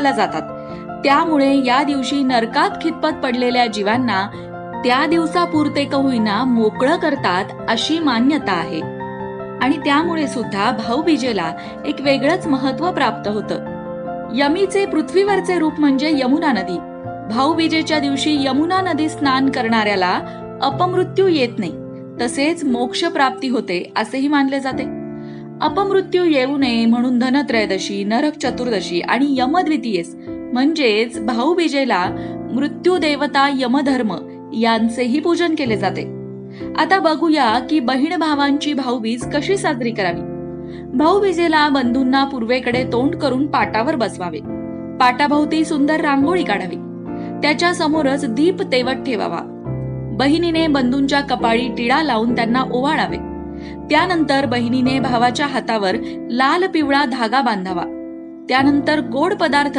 नरकाला जातात. त्यामुळे या दिवशी नरकात खितपत पडलेल्या जीवांना त्या दिवसापुरते का होईना मोकळं करतात अशी मान्यता आहे. आणि त्यामुळे सुद्धा भाऊबीजेला एक वेगळंच महत्व प्राप्त होतं. यमीचे पृथ्वीवरचे रूप म्हणजे यमुना नदी. भाऊबीजेच्या दिवशी यमुना नदी स्नान करणाऱ्याला अपमृत्यू येत नाही, तसेच मोक्ष प्राप्ती होते असेही मानले जाते. अपमृत्यू येऊ नये म्हणून धनत्रयोदशी, नरक चतुर्दशी आणि यमद्वितीयेस म्हणजेच भाऊबीजेला मृत्यू देवता यमधर्म यांचेही पूजन केले जाते. आता बघूया की बहीण भावांची भाऊबीज कशी साजरी करावी. भाऊबीजेला बंधूंना पूर्वेकडे तोंड करून पाटावर बसवावे. पाटाभोवती सुंदर रांगोळी काढावी. त्याच्या समोरच दीप तेवत ठेवावा. बहिणीने बंधूंच्या कपाळी टिळा लावून त्यांना ओवाळावे. त्यानंतर बहिणीने भावाच्या हातावर लाल पिवळा धागा बांधावा. त्यानंतर गोड पदार्थ